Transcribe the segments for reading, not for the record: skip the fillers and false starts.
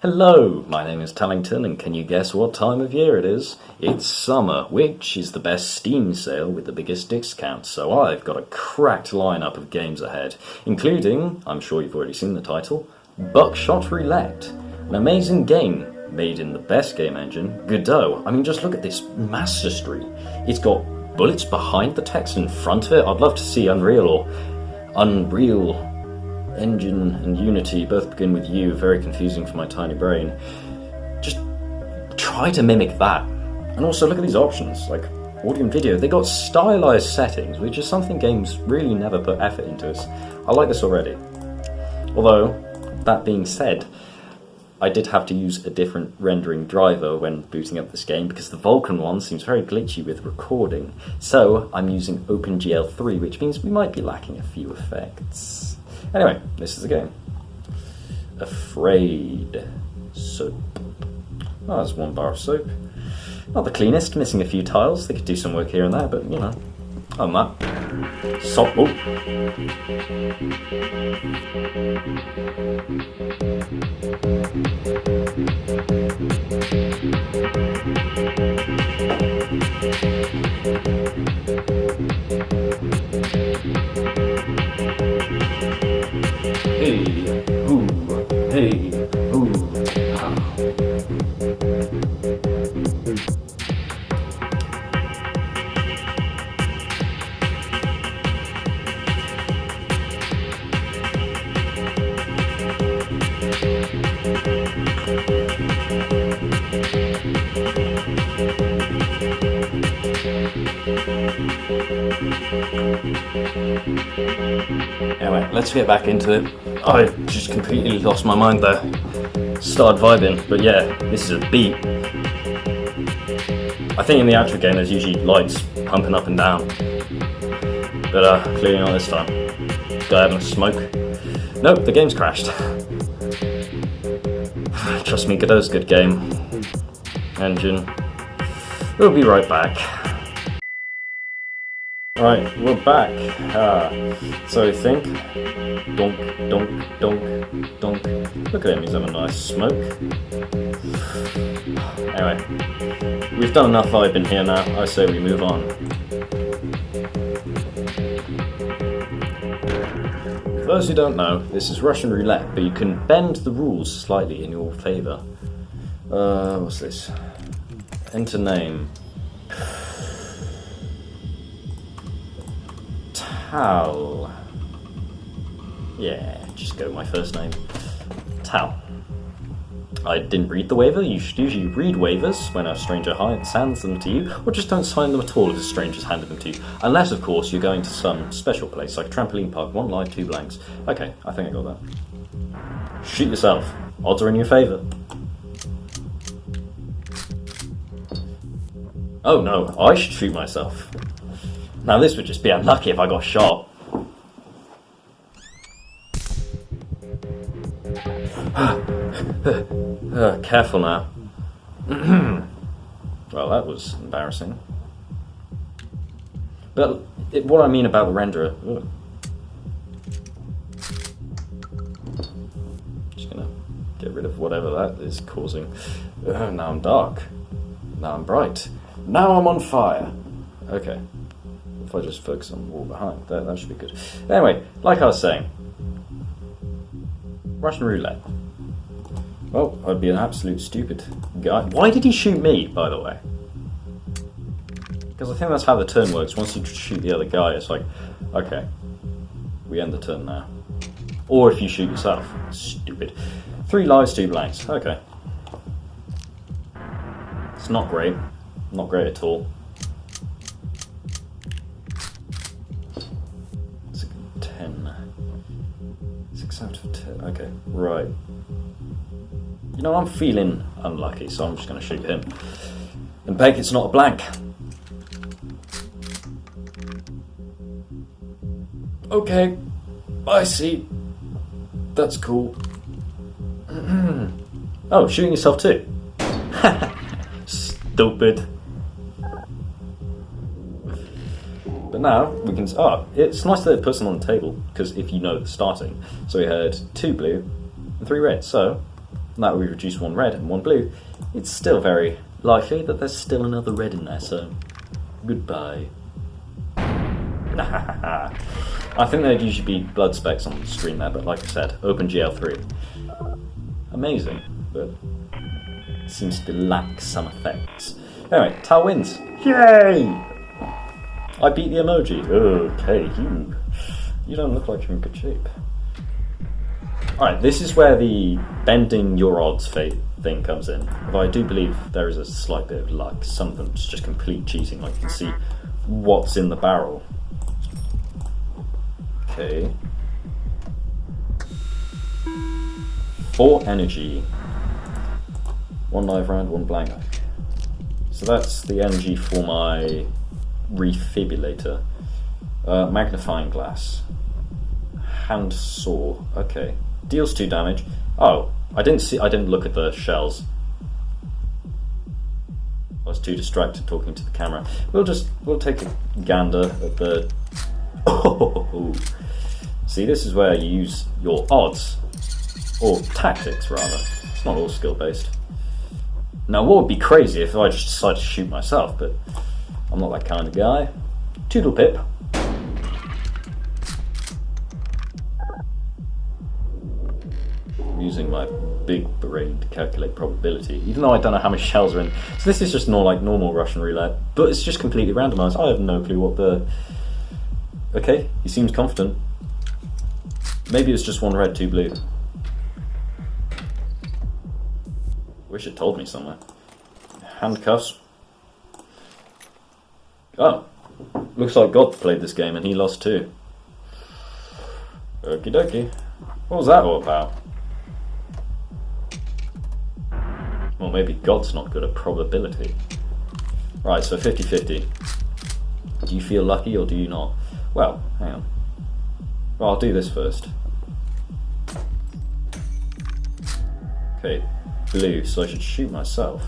Hello, my name is Tallington, and can you guess what time of year it is? It's summer, which is the best Steam sale with the biggest discounts, so I've got a cracked lineup of games ahead, including, I'm sure you've already seen the title, Buckshot Roulette, an amazing game made in the best game engine, Godot. I mean, just look at this mastery. It's got bullets behind the text and in front of it. I'd love to see Unreal Engine and Unity both begin with U, very confusing for my tiny brain. Just try to mimic that. And also look at these options, like audio and video. They got stylized settings, which is something games really never put effort into. I like this already. Although, that being said, I did have to use a different rendering driver when booting up this game because the Vulkan one seems very glitchy with recording. So I'm using OpenGL 3, which means we might be lacking a few effects. Anyway, this is the game. Afraid. Soap. Oh, there's one bar of soap. Not the cleanest, missing a few tiles. They could do some work here and there, but you know. On that. Salt. Oh. Hey, hoo, hey, hoo, ha. Anyway, let's get back into it. I just completely lost my mind there. Started vibing, but yeah, this is a beat. I think in the actual game there's usually lights pumping up and down. But clearly not this time. Guy having a smoke. Nope, the game's crashed. Trust me, Godot's a good game. Engine. We'll be right back. Right, we're back. So I think, donk, donk, donk, donk. Look at him, he's having a nice smoke. Anyway, we've done enough vibing here now. I say we move on. For those who don't know, this is Russian roulette, but you can bend the rules slightly in your favour. What's this? Enter name. Tal. Yeah, just go with my first name. Tal. I didn't read the waiver. You should usually read waivers when a stranger hands them to you, or just don't sign them at all if a stranger's handed them to you. Unless, of course, you're going to some special place, like a trampoline park, 1 live, 2 blanks. Okay, I think I got that. Shoot yourself. Odds are in your favour. Oh no, I should shoot myself. Now this would just be unlucky if I got shot. Careful now. Well, that was embarrassing. But what I mean about the renderer... Just gonna get rid of whatever that is causing. Now I'm dark. Now I'm bright. Now I'm on fire. Okay. If I just focus on the wall behind, that should be good. Anyway, like I was saying, Russian roulette. Well, I'd be an absolute stupid guy. Why did he shoot me, by the way? Because I think that's how the turn works. Once you shoot the other guy, it's like, okay, we end the turn now. Or if you shoot yourself. Stupid. 3 lives, 2 blanks. Okay. It's not great. Not great at all. 6 out of 10. Okay, right. You know, I'm feeling unlucky, so I'm just going to shoot him. And beg it's not a blank. Okay, I see. That's cool. Oh, shooting yourself too. Stupid. But now we can. Oh, it's nice that it puts them on the table because if you know the starting, so we had 2 blue and 3 red. So and that would reduce 1 red and 1 blue. It's still very likely that there's still another red in there, so goodbye. I think there'd usually be blood specks on the screen there, but like I said, OpenGL3. Amazing, but seems to lack some effects. Anyway, Tal wins. Yay! I beat the emoji. Okay, you don't look like you're in good shape. Alright, this is where the bending your odds fate thing comes in. Although I do believe there is a slight bit of luck. Some of them it's just complete cheating, like you can see what's in the barrel. Okay. 4 energy. 1 live round, 1 blank. So that's the energy for my refibrillator. Magnifying glass. Hand saw. Okay. Deals 2 damage. Oh, I didn't look at the shells. I was too distracted talking to the camera. We'll take a gander at the... Oh. See, this is where you use your odds. Or tactics, rather. It's not all skill-based. Now, what would be crazy if I just decided to shoot myself, but I'm not that kind of guy. Toodle pip. I'm using my big brain to calculate probability, even though I don't know how many shells are in. So this is just more like normal Russian roulette, but it's just completely randomised. I have no clue what the... Okay, he seems confident. Maybe it's just 1 red, 2 blue. Wish it told me somewhere. Handcuffs. Oh, looks like God played this game and he lost too. Okie dokie. What was that all about? Well, maybe God's not good at probability. Right, so 50-50. Do you feel lucky or do you not? Well, hang on. Well, I'll do this first. Okay, blue, so I should shoot myself.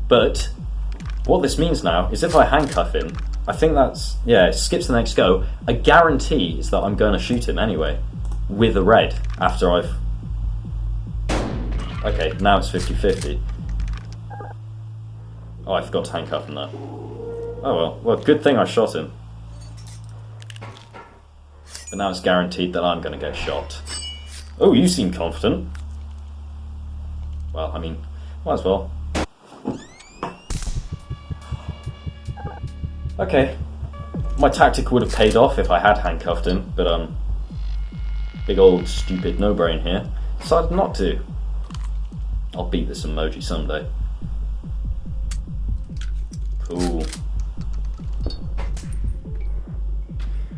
But what this means now is if I handcuff him, I think that's, yeah, it skips the next go. A guarantee is that I'm going to shoot him anyway, with a red, after I've... Okay, now it's 50-50. Oh, I forgot to handcuff him there. Oh well, good thing I shot him. But now it's guaranteed that I'm going to get shot. Oh, you seem confident. Well, I mean, might as well. Okay, my tactic would have paid off if I had handcuffed him, but big old stupid no-brain here decided not to. I'll beat this emoji someday. Cool.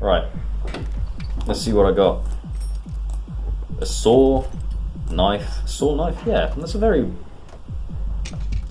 Right, let's see what I got. A saw, knife, yeah, that's a very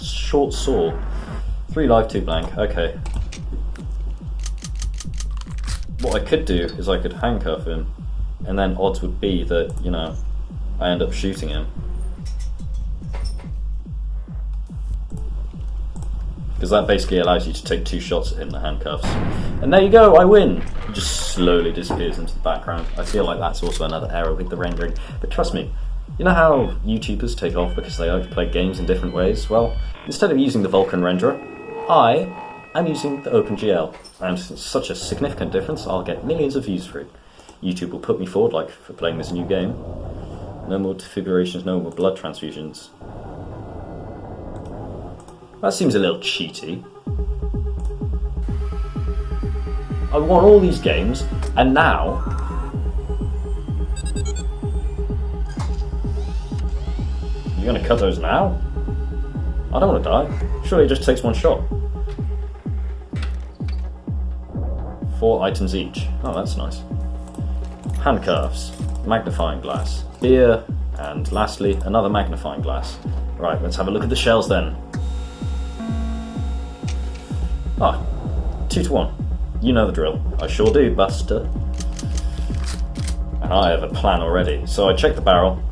short saw. 3 live, 2 blank, okay. What I could do is I could handcuff him, and then odds would be that, you know, I end up shooting him. Because that basically allows you to take 2 shots at him, the handcuffs. And there you go, I win! He just slowly disappears into the background. I feel like that's also another error with the rendering. But trust me, you know how YouTubers take off because they like to play games in different ways? Well, instead of using the Vulkan renderer, I'm using the OpenGL. And it's such a significant difference, I'll get millions of views for it. YouTube will put me forward, like, for playing this new game. No more defibrillations, no more blood transfusions. That seems a little cheaty. I won all these games, and now... You're gonna cut those now? I don't want to die. Surely it just takes 1 shot. 4 items each. Oh, that's nice. Handcuffs, magnifying glass, beer, and lastly, another magnifying glass. Right, let's have a look at the shells then. Ah, 2-1. You know the drill. I sure do, Buster. And I have a plan already. So I check the barrel.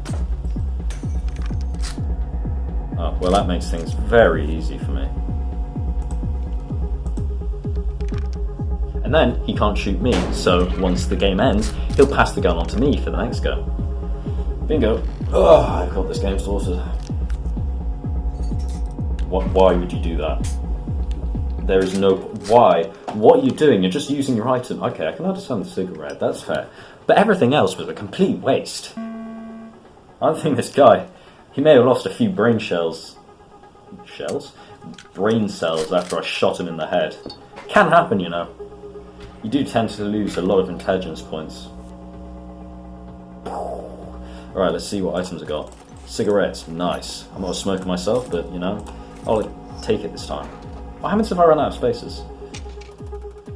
Oh, well that makes things very easy for me. And then he can't shoot me, so once the game ends, he'll pass the gun on to me for the next go. Bingo. Oh, I've got this game sorted. Why would you do that? There is no... Why? What are you doing? You're just using your item. Okay, I can understand the cigarette, that's fair. But everything else was a complete waste. I think this guy, he may have lost a few brain cells. Brain cells after I shot him in the head. Can happen, you know. You do tend to lose a lot of intelligence points. Alright, let's see what items I got. Cigarettes, nice. I'm not a smoker myself, but, you know, I'll take it this time. What happens if I run out of spaces?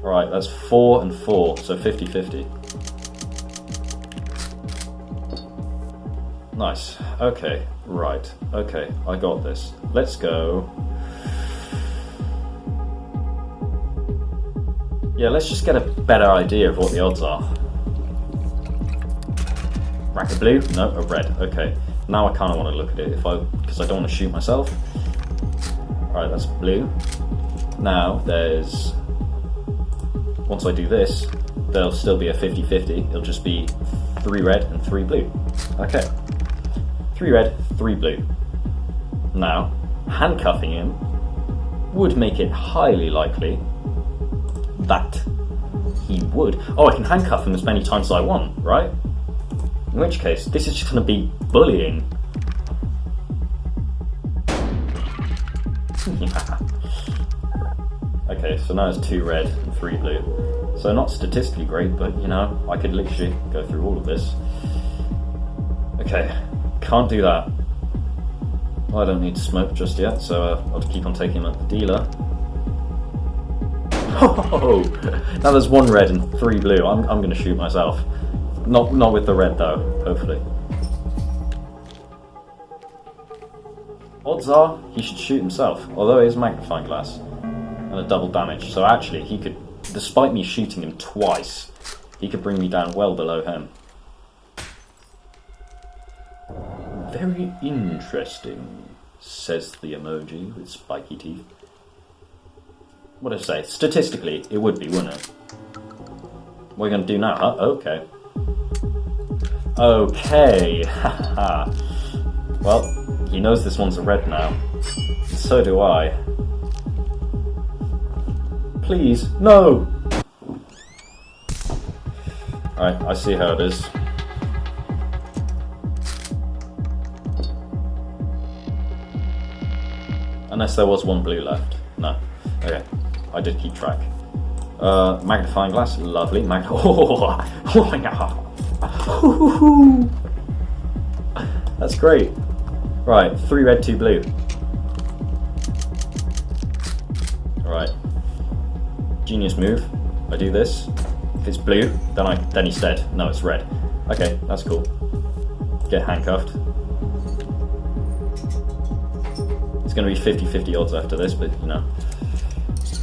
Alright, that's 4 and 4, so 50-50. Nice. Okay, right. Okay, I got this. Let's go. Yeah, let's just get a better idea of what the odds are. Rack of blue? No, a red. Okay. Now I kind of want to look at it because I don't want to shoot myself. Alright, that's blue. Now there's... Once I do this, there'll still be a 50-50. It'll just be 3 red and 3 blue. Okay. 3 red, 3 blue. Now, handcuffing him would make it highly likely that he would... Oh, I can handcuff him as many times as I want, right? In which case, this is just going to be bullying. Okay, so now it's 2 red and 3 blue. So not statistically great, but you know, I could literally go through all of this. Okay, can't do that. I don't need to smoke just yet, so I'll keep on taking him at the dealer. Oh! Now there's 1 red and 3 blue. I'm going to shoot myself. Not with the red though, hopefully. Odds are he should shoot himself, although he has a magnifying glass and a double damage. So actually he could, despite me shooting him twice, he could bring me down well below him. Very interesting, says the emoji with spiky teeth. What did I say? Statistically, it would be, wouldn't it? What are you going to do now, huh? Okay. Okay, haha. Well, he knows this one's a red now. So do I. Please, no! Alright, I see how it is. Unless there was 1 blue left. No. Okay, I did keep track. Magnifying glass, lovely. Oh my god. That's great. Right, 3 red, 2 blue. Alright. Genius move. I do this. If it's blue, then he's dead. No, it's red. Okay, that's cool. Get handcuffed. It's going to be 50-50 odds after this, but you know.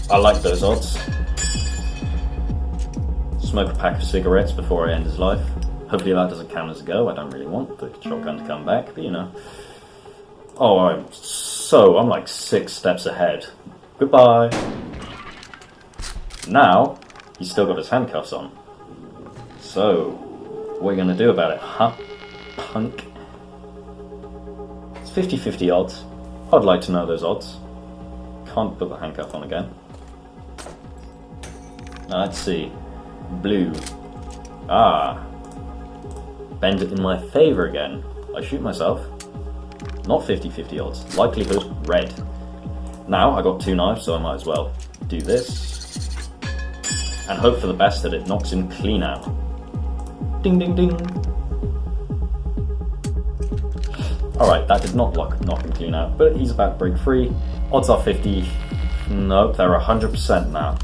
I like those odds. Smoke a pack of cigarettes before I end his life. Hopefully that doesn't count as a go. I don't really want the shotgun to come back, but you know. Oh, I'm like 6 steps ahead. Goodbye. Now, he's still got his handcuffs on. So, what are you going to do about it, huh? Punk. It's 50-50 odds. I'd like to know those odds. Can't put the handcuff on again. Now let's see. Blue. Ah. Bend it in my favour again. I shoot myself. Not 50-50 odds. Likelihood red. Now I got 2 knives, so I might as well do this. And hope for the best that it knocks him clean out. Ding ding ding. Alright, that did not knock him clean out, but he's about to break free. Odds are 50. Nope, they're 100% now.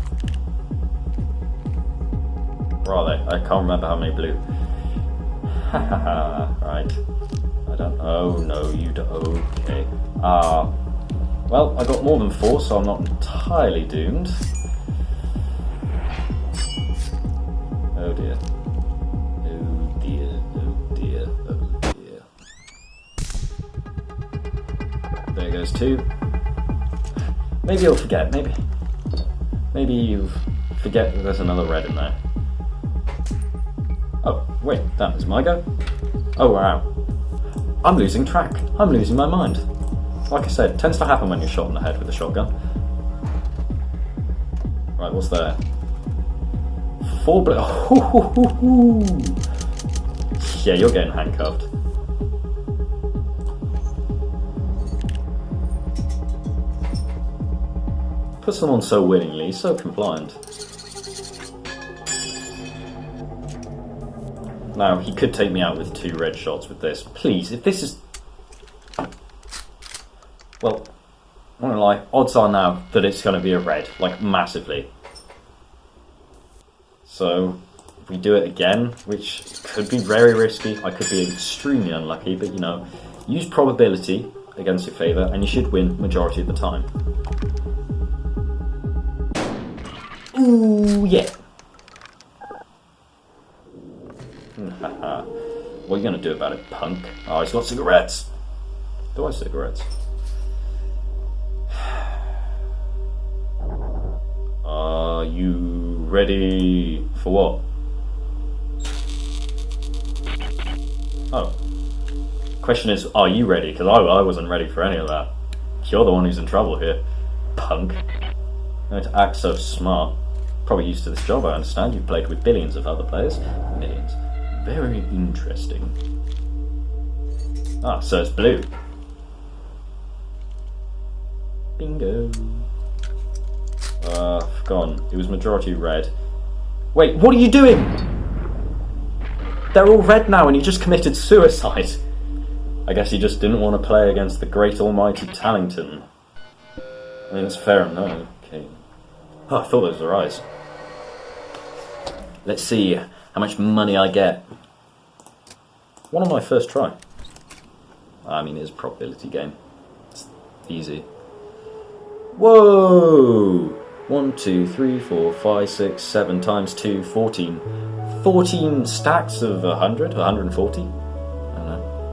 Where are they? I can't remember how many blue. Hahaha, right. I don't... Oh, no, you don't... Okay. Well, I got more than 4, so I'm not entirely doomed. Oh dear. Oh dear, oh dear, oh dear. There goes 2. Maybe you'll forget, maybe you forget that there's another red in there. Oh, wait, that was my go? Oh wow. I'm losing track. I'm losing my mind. Like I said, tends to happen when you're shot in the head with a shotgun. Right, what's there? 4 Yeah, you're getting handcuffed. Puts them on so willingly, so compliant. Now, he could take me out with 2 red shots with this. Please, if this is... Well, I'm not gonna lie, odds are now that it's going to be a red, like massively. So, if we do it again, which could be very risky, I could be extremely unlucky, but you know, use probability against your favour and you should win majority of the time. Ooh, yeah. What are you going to do about it, punk? Oh, he's got cigarettes. Do I have cigarettes? Are you ready for what? Oh. Question is, are you ready? Because I wasn't ready for any of that. You're the one who's in trouble here, punk. Going to act so smart. Probably used to this job, I understand. You've played with billions of other players. Millions. Very interesting. Ah, so it's blue. Bingo. Gone. It was majority red. Wait, what are you doing? They're all red now and you just committed suicide. I guess you just didn't want to play against the great almighty Tallington. I mean, it's fair enough. Okay. Oh, I thought those were eyes. Let's see how much money I get. One on my first try. I mean, it's a probability game. It's easy. Whoa! 1, 2, 3, 4, 5, 6, 7 times 2, 14. 14 stacks of 100, 140? I don't know.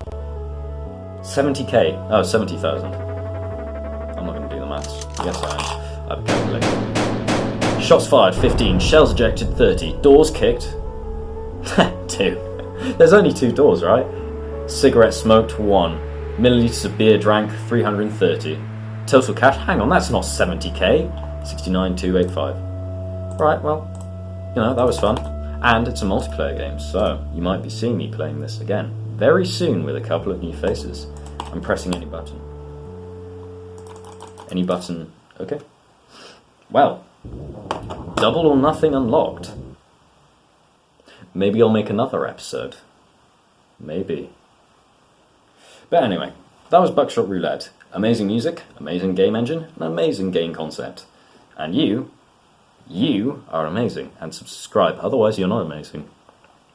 70k. Oh, 70,000. I'm not going to do the maths. Yes, I am. I have a calculator. Shots fired, 15. Shells ejected, 30. Doors kicked. 2. There's only 2 doors, right? Cigarette smoked, 1. Milliliters of beer drank, 330. Total cash, hang on, that's not 70k. 69,285. Right, well, you know, that was fun. And it's a multiplayer game, so you might be seeing me playing this again very soon with a couple of new faces. I'm pressing any button. Any button, okay. Well, double or nothing unlocked. Maybe I'll make another episode. Maybe. But anyway, that was Buckshot Roulette. Amazing music, amazing game engine, an amazing game concept. And you are amazing. And subscribe, otherwise you're not amazing.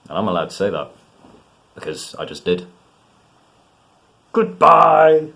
And I'm allowed to say that, because I just did. Goodbye!